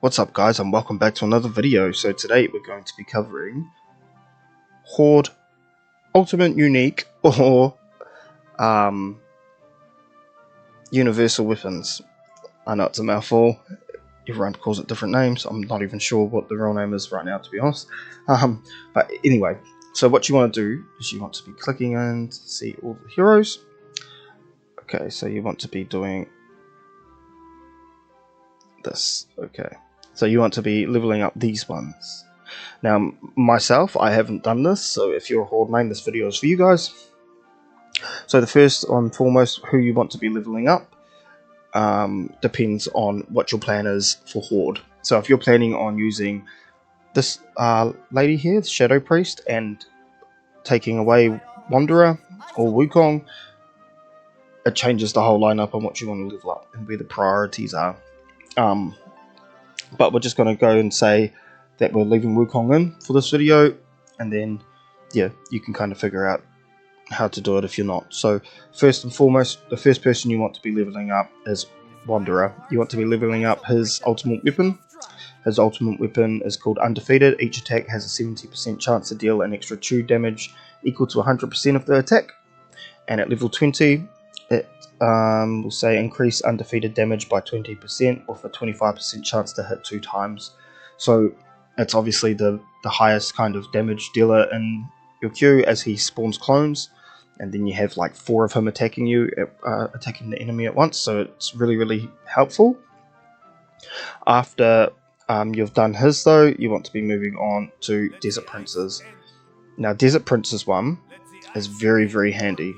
What's up guys, and welcome back to another video. So today we're going to be covering Horde Ultimate Unique or Universal Weapons. I know it's a mouthful, everyone calls it different names. I'm not even sure what the real name is right now, to be honest. But anyway, so what you want to do is you want to be clicking and see all the heroes. Okay, so you want to be doing this. Okay, so you want to be leveling up these ones. Now myself, I haven't done this, so if you're a Horde main, this video is for you guys. So the first and foremost, who you want to be leveling up depends on what your plan is for Horde. So if you're planning on using this lady here, the Shadow Priest, and taking away Wanderer or Wukong, it changes the whole lineup on what you want to level up and where the priorities are. But we're just going to go and say that we're leaving Wukong in for this video, and then yeah, you can kind of figure out how to do it if you're not. So first and foremost, the first person you want to be leveling up is Wanderer. You want to be leveling up his ultimate weapon. His ultimate weapon is called Undefeated. Each attack has a 70% chance to deal an extra 2 damage equal to 100% of the attack, and at level 20 it will say increase undefeated damage by 20% with a 25% chance to hit 2 times. So it's obviously the highest kind of damage dealer in your queue, as he spawns clones, and then you have like 4 of him attacking you, attacking the enemy at once, so it's really helpful. After you've done his though, you want to be moving on to Desert Princes. Now Desert Princes one is very handy.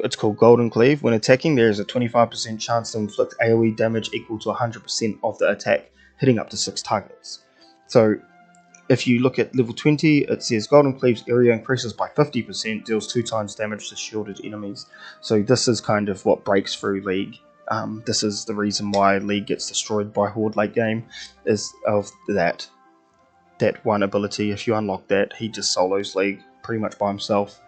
It's called Golden Cleave. When attacking, there is a 25% chance to inflict AoE damage equal to 100% of the attack, hitting up to 6 targets. So if you look at level 20, it says Golden Cleave's area increases by 50%, deals 2 times damage to shielded enemies. So this is kind of what breaks through League. This is the reason why League gets destroyed by Horde late game, is of that one ability. If you unlock that, he just solos League pretty much by himself.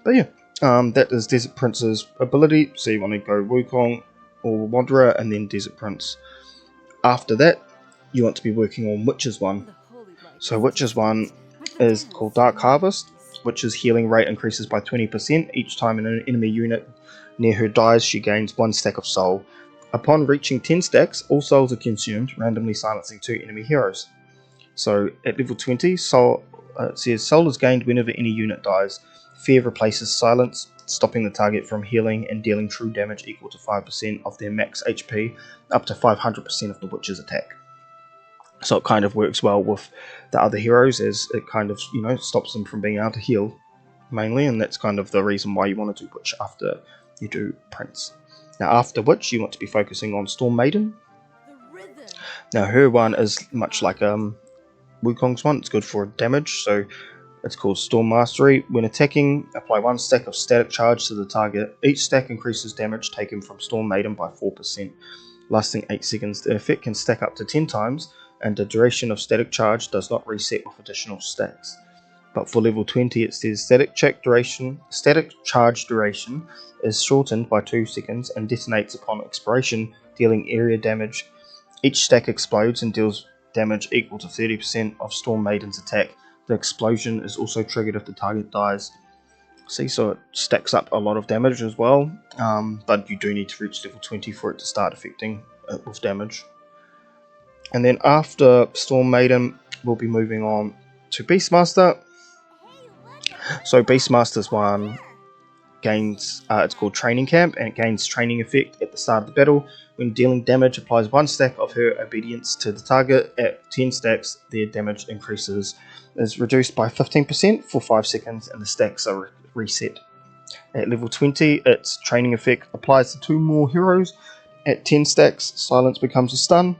But yeah, that is Desert Prince's ability. So you want to go Wukong or Wanderer and then Desert Prince. After that, you want to be working on Witch's one. So Witch's one is called Dark Harvest. Witch's healing rate increases by 20%. Each time an enemy unit near her dies, she gains 1 stack of soul. Upon reaching 10 stacks, all souls are consumed, randomly silencing 2 enemy heroes. So at level 20, soul, it says soul is gained whenever any unit dies. Fear replaces silence, stopping the target from healing and dealing true damage equal to 5% of their max HP, up to 500% of the Witch's attack. So it kind of works well with the other heroes, as it kind of, stops them from being able to heal, mainly, and that's kind of the reason why you want to do Witch after you do Prince. Now after Witch, you want to be focusing on Storm Maiden. Now her one is much like Wukong's one. It's good for damage, so it's called Storm Mastery. When attacking, apply 1 stack of static charge to the target. Each stack increases damage taken from Storm Maiden by 4%, lasting 8 seconds. The effect can stack up to 10 times, and the duration of static charge does not reset with additional stacks. But for level 20, it says static charge duration is shortened by 2 seconds and detonates upon expiration, dealing area damage. Each stack explodes and deals damage equal to 30% of Storm Maiden's attack. The explosion is also triggered if the target dies. See, so it stacks up a lot of damage as well, but you do need to reach level 20 for it to start affecting it with damage. And then after Storm Maiden, we'll be moving on to Beastmaster. So Beastmaster's one gains, it's called Training Camp, and it gains training effect at the start of the battle. When dealing damage, applies 1 stack of her obedience to the target. At 10 stacks, their damage is reduced by 15% for 5 seconds, and the stacks are reset. At level 20, its training effect applies to 2 more heroes. At 10 stacks, silence becomes a stun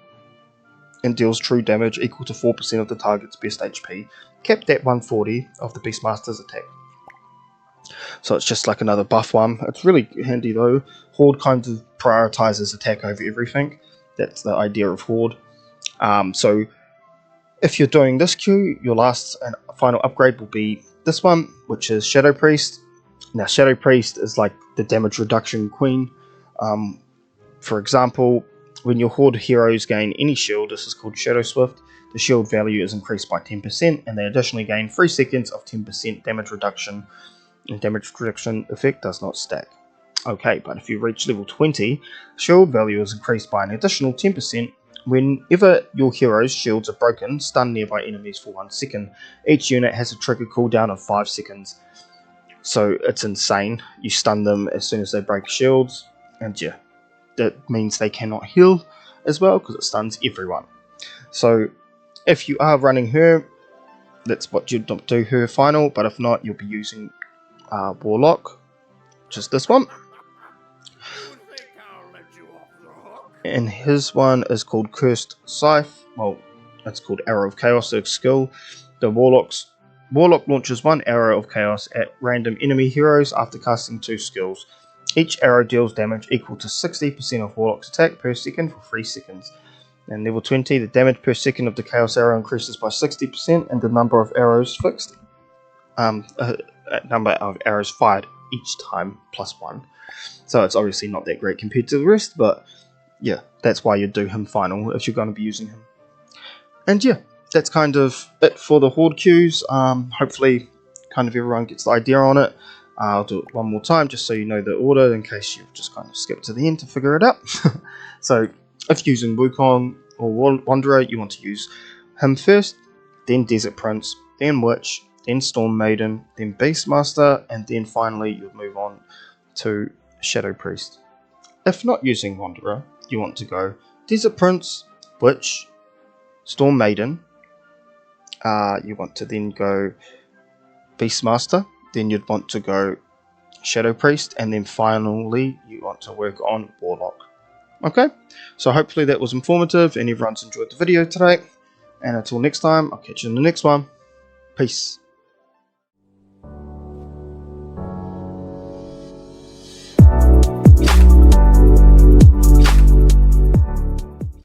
and deals true damage equal to 4% of the target's best HP, capped at 140 of the Beastmaster's attack. So it's just like another buff one. It's really handy though. Horde kind of prioritizes attack over everything. That's the idea of Horde. So if you're doing this queue, your last and final upgrade will be this one, which is Shadow Priest. Now Shadow Priest is like the damage reduction queen. For example, when your Horde heroes gain any shield, this is called Shadow Swift, the shield value is increased by 10%, and they additionally gain 3 seconds of 10% damage reduction, and damage reduction effect does not stack. Okay, but if you reach level 20, shield value is increased by an additional 10%. Whenever your hero's shields are broken, stun nearby enemies for 1 second. Each unit has a trigger cooldown of 5 seconds. So it's insane. You stun them as soon as they break shields, and yeah, that means they cannot heal as well because it stuns everyone. So if you are running her, that's what you'd do, her final, but if not, you'll be using Warlock, which is this one. And his one is called Cursed Scythe. Well, it's called Arrow of Chaos, the skill. The Warlock launches 1 arrow of chaos at random enemy heroes after casting 2 skills. Each arrow deals damage equal to 60% of Warlock's attack per second for 3 seconds. And level 20, the damage per second of the chaos arrow increases by 60%, and the number of arrows fixed. Number of arrows fired each time plus 1. So it's obviously not that great compared to the rest, but yeah, that's why you do him final if you're going to be using him. And yeah, that's kind of it for the Horde queues. Hopefully kind of everyone gets the idea on it. I'll do it one more time just so you know the order in case you've just kind of skipped to the end to figure it out. So if you're using Wukong or Wanderer, you want to use him first, then Desert Prince, then Witch, then Storm Maiden, then Beastmaster, and then finally you'll move on to Shadow Priest. If not using Wanderer, you want to go Desert Prince, Witch, Storm Maiden. You want to then go Beastmaster, then you'd want to go Shadow Priest, and then finally you want to work on Warlock. Okay, so hopefully that was informative and everyone's enjoyed the video today. And until next time, I'll catch you in the next one. Peace.